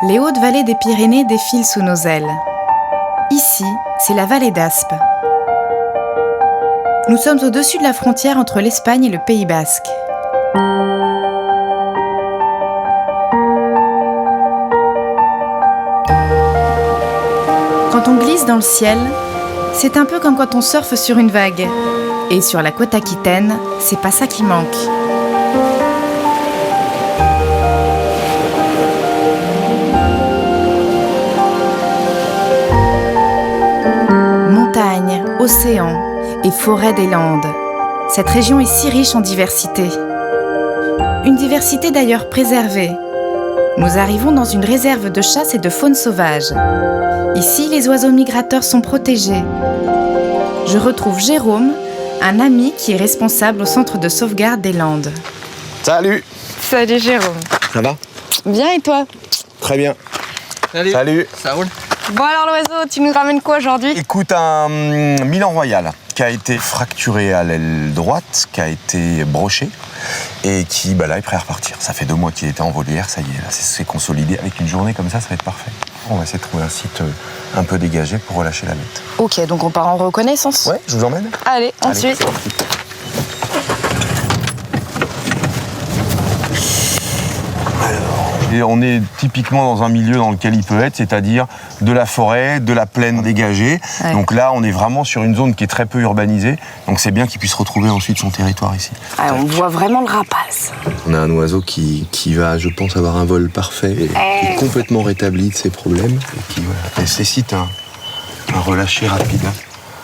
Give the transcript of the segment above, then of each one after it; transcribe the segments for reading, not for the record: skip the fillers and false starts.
Les hautes vallées des Pyrénées défilent sous nos ailes. Ici, c'est la vallée d'Aspe. Nous sommes au-dessus de la frontière entre l'Espagne et le Pays Basque. Quand on glisse dans le ciel, c'est un peu comme quand on surfe sur une vague. Et sur la côte aquitaine, c'est pas ça qui manque. Montagnes, océans et forêts des Landes. Cette région est si riche en diversité. Une diversité d'ailleurs préservée. Nous arrivons dans une réserve de chasse et de faune sauvage. Ici, les oiseaux migrateurs sont protégés. Je retrouve Jérôme, un ami qui est responsable au centre de sauvegarde des Landes. Salut! Salut Jérôme. Ça va? Bien et toi? Très bien. Salut. Ça roule? Bon alors l'oiseau, tu nous ramènes quoi aujourd'hui? Écoute, un Milan Royal qui a été fracturé à l'aile droite, qui a été broché et qui là, est prêt à repartir. Ça fait 2 mois qu'il était en volière, ça y est, là, c'est consolidé. Avec une journée comme ça va être parfait. On va essayer de trouver un site un peu dégagé pour relâcher la bête. Ok, donc on part en reconnaissance? Ouais, je vous emmène? Allez, on suit. Et on est typiquement dans un milieu dans lequel il peut être, c'est-à-dire de la forêt, de la plaine dégagée. Ouais. Donc là, on est vraiment sur une zone qui est très peu urbanisée. Donc c'est bien qu'il puisse retrouver ensuite son territoire ici. Ah, on voit vraiment le rapace. On a un oiseau qui va, je pense, avoir un vol parfait, et qui est complètement rétabli de ses problèmes et qui nécessite un relâcher rapide.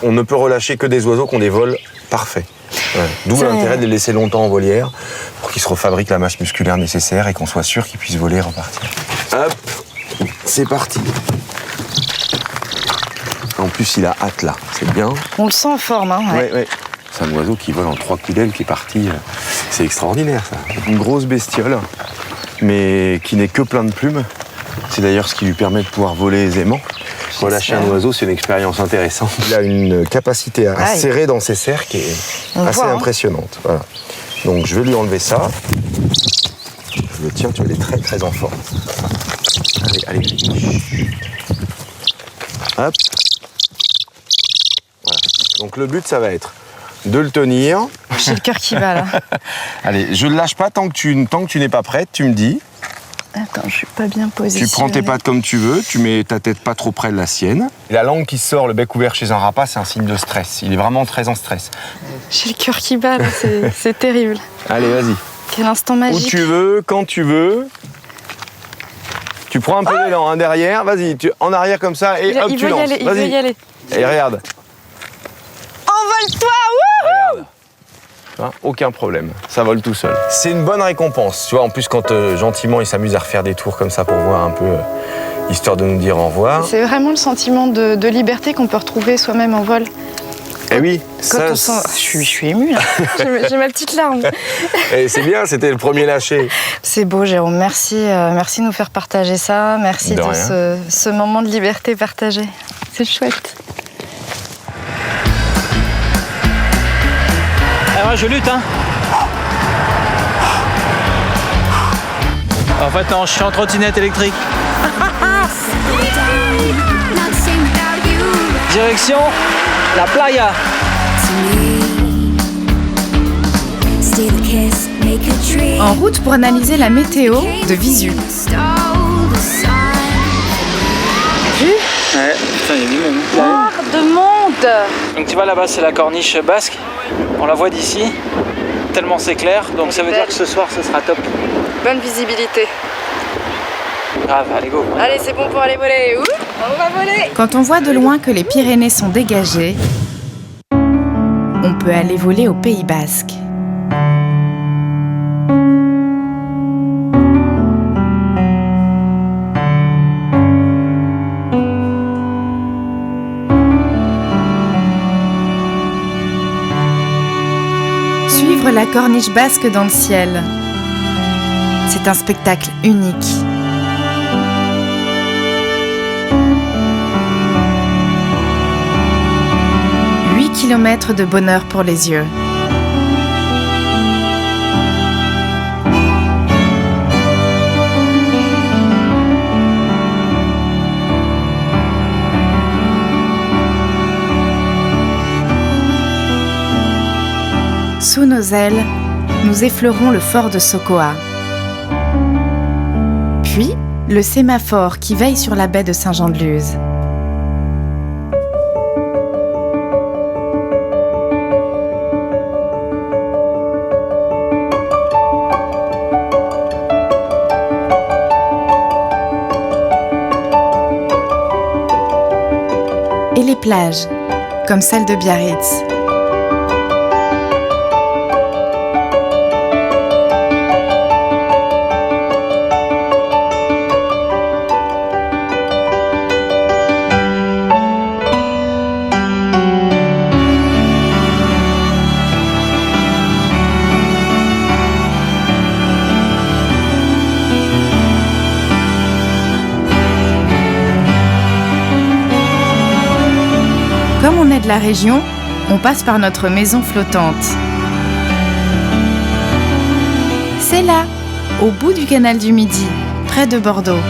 On ne peut relâcher que des oiseaux qui ont des vols parfaits. Ouais. D'où l'intérêt de les laisser longtemps en volière pour qu'ils se refabriquent la masse musculaire nécessaire et qu'on soit sûr qu'ils puissent voler et repartir. Hop, c'est parti. En plus, il a hâte là, c'est bien. On le sent en forme, hein. Ouais. C'est un oiseau qui vole en 3 coups d'aile, qui est parti. C'est extraordinaire, ça. Une grosse bestiole, mais qui n'est que plein de plumes. C'est d'ailleurs ce qui lui permet de pouvoir voler aisément. Relâcher un oiseau, c'est une expérience intéressante. Il a une capacité à serrer dans ses serres qui est assez impressionnante. Voilà. Donc je vais lui enlever ça. Je le tiens, tu vois, il est très très en forme. Allez. Hop. Voilà. Donc le but, ça va être de le tenir. J'ai le cœur qui va là. Allez, je ne lâche pas tant que tu n'es pas prête, tu me dis. Attends, je suis pas bien positionnée. Tu prends tes pattes comme tu veux, tu mets ta tête pas trop près de la sienne. La langue qui sort, le bec ouvert chez un rapace, c'est un signe de stress. Il est vraiment très en stress. J'ai le cœur qui bat là, c'est terrible. Allez, vas-y. Quel instant magique. Où tu veux, quand tu veux. Tu prends un peu d'élan derrière, vas-y, en arrière comme ça et hop, tu lances. Il veut y aller. Et regarde. Envole-toi, regarde. Aucun problème, ça vole tout seul. C'est une bonne récompense, tu vois, en plus quand gentiment il s'amuse à refaire des tours comme ça pour voir un peu, histoire de nous dire au revoir. C'est vraiment le sentiment de liberté qu'on peut retrouver soi-même en vol. Eh oui, je suis émue là, j'ai ma petite larme. Et c'est bien, c'était le premier lâché. C'est beau Jérôme, merci de nous faire partager ça, merci de ce moment de liberté partagé. C'est chouette. Alors je lutte, hein. En fait non, je suis en trottinette électrique. Direction la playa. En route pour analyser la météo de Visu. Ouais, putain, il y a du monde. De monde. Donc tu vois là-bas, c'est la corniche basque. On la voit d'ici, tellement c'est clair. Donc ça veut dire que ce soir, ce sera top. Bonne visibilité. Grave, allez go. Allez, c'est bon pour aller voler. On va voler. Quand on voit de loin que les Pyrénées sont dégagées, on peut aller voler au Pays Basque. Suivre la corniche basque dans le ciel, c'est un spectacle unique. Kilomètres de bonheur pour les yeux. Sous nos ailes, nous effleurons le fort de Sokoa. Puis, le sémaphore qui veille sur la baie de Saint-Jean-de-Luz. Et les plages, comme celle de Biarritz. Comme on est de la région, on passe par notre maison flottante. C'est là, au bout du canal du Midi, près de Bordeaux.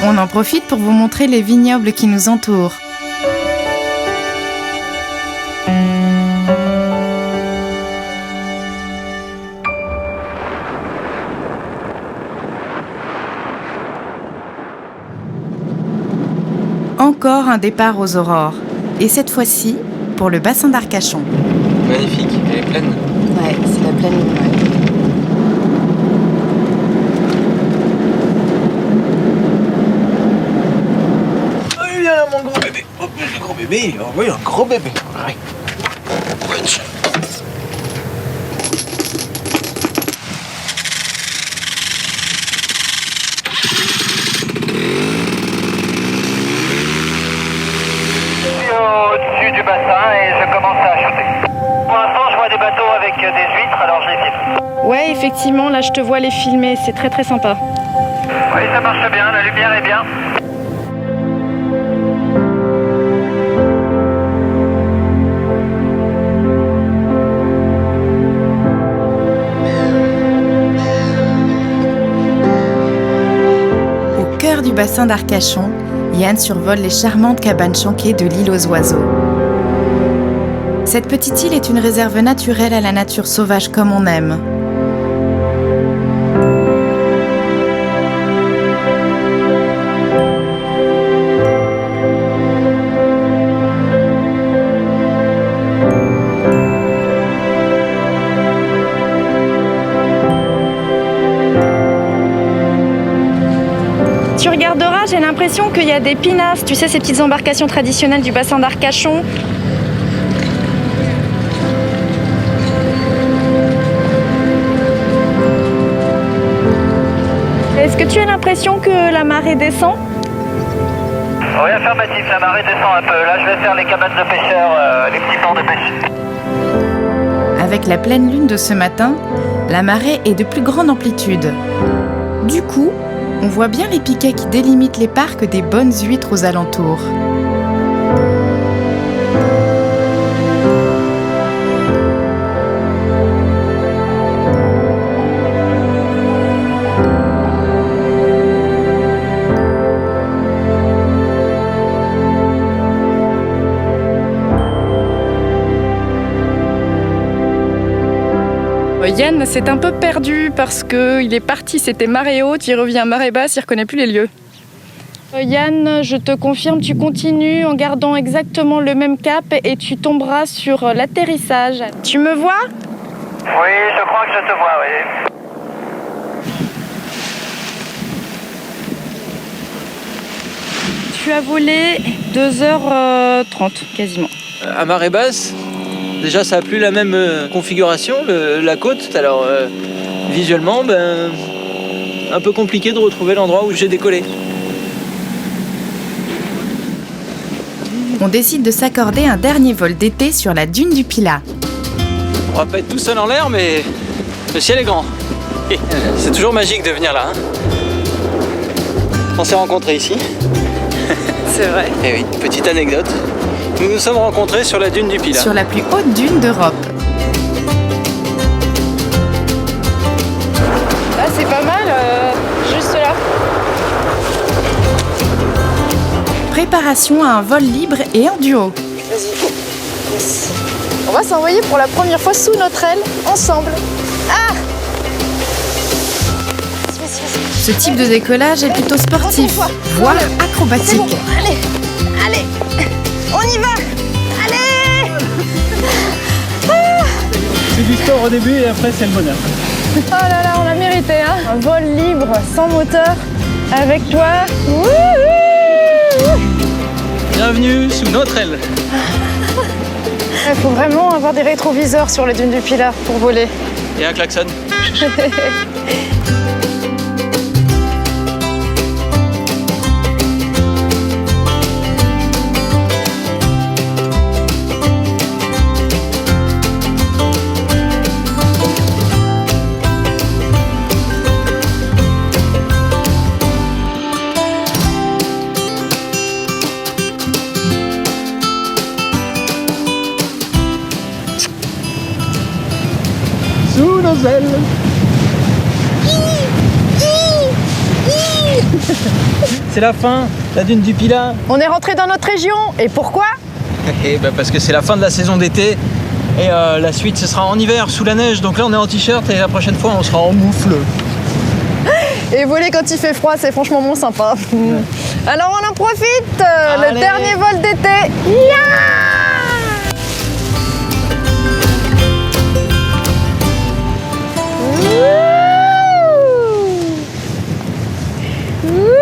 On en profite pour vous montrer les vignobles qui nous entourent. Encore un départ aux aurores, et cette fois-ci pour le bassin d'Arcachon. Magnifique, elle est pleine. Ouais, c'est la pleine lune. Oh, il vient là, mon gros bébé. Oh, le gros bébé. Oh, oui, un gros bébé. Ouais. Wesh. Au-dessus du bassin et je commence à shooter. Pour l'instant, je vois des bateaux avec des huîtres, alors je les filme. Ouais, effectivement, là je te vois les filmer, c'est très très sympa. Oui, ça marche bien, la lumière est bien. Au cœur du bassin d'Arcachon, Yann survole les charmantes cabanes chanquées de l'île aux oiseaux. Cette petite île est une réserve naturelle à la nature sauvage comme on aime. Tu regarderas, j'ai l'impression qu'il y a des pinasses, tu sais, ces petites embarcations traditionnelles du bassin d'Arcachon. Est-ce que tu as l'impression que la marée descend? Oui, affirmatif, la marée descend un peu. Là, je vais faire les cabanes de pêcheurs, les petits ports de pêche. Avec la pleine lune de ce matin, la marée est de plus grande amplitude. Du coup, on voit bien les piquets qui délimitent les parcs des bonnes huîtres aux alentours. Yann s'est un peu perdu parce qu'il est parti, c'était marée haute, il revient marée basse, il ne reconnaît plus les lieux. Yann, je te confirme, tu continues en gardant exactement le même cap et tu tomberas sur l'atterrissage. Tu me vois? Oui, je crois que je te vois, oui. Tu as volé 2h30 quasiment. À marée basse, déjà ça n'a plus la même configuration, la côte. Alors visuellement, un peu compliqué de retrouver l'endroit où j'ai décollé. On décide de s'accorder un dernier vol d'été sur la dune du Pilat. On va pas être tout seul en l'air, mais le ciel est grand. C'est toujours magique de venir là. On s'est rencontrés ici. C'est vrai. Et oui, petite anecdote. Nous nous sommes rencontrés sur la dune du Pilat. Sur la plus haute dune d'Europe. Là c'est pas mal, juste là. Préparation à un vol libre et en duo. Vas-y. Yes. On va s'envoyer pour la première fois sous notre aile, ensemble. Ah! Vas-y. Ce type de décollage est plutôt sportif, voire C'est acrobatique. bon. Allez, allez, on y va. Allez! C'est du sport au début et après c'est le bonheur. Oh là là, on l'a mérité, hein. Un vol libre, sans moteur, avec toi. Wouhou! Bienvenue sous notre aile. Il faut vraiment avoir des rétroviseurs sur les dunes du Pilat pour voler. Et un klaxon. Sous nos ailes. C'est la fin, la dune du Pilat. On est rentré dans notre région. Et pourquoi? Et ben parce que c'est la fin de la saison d'été. Et la suite, ce sera en hiver, sous la neige. Donc là, on est en t-shirt et la prochaine fois, on sera en moufle. Et voler quand il fait froid, c'est franchement moins sympa. Alors on en profite. Le Allez. dernier vol d'été. Wouh!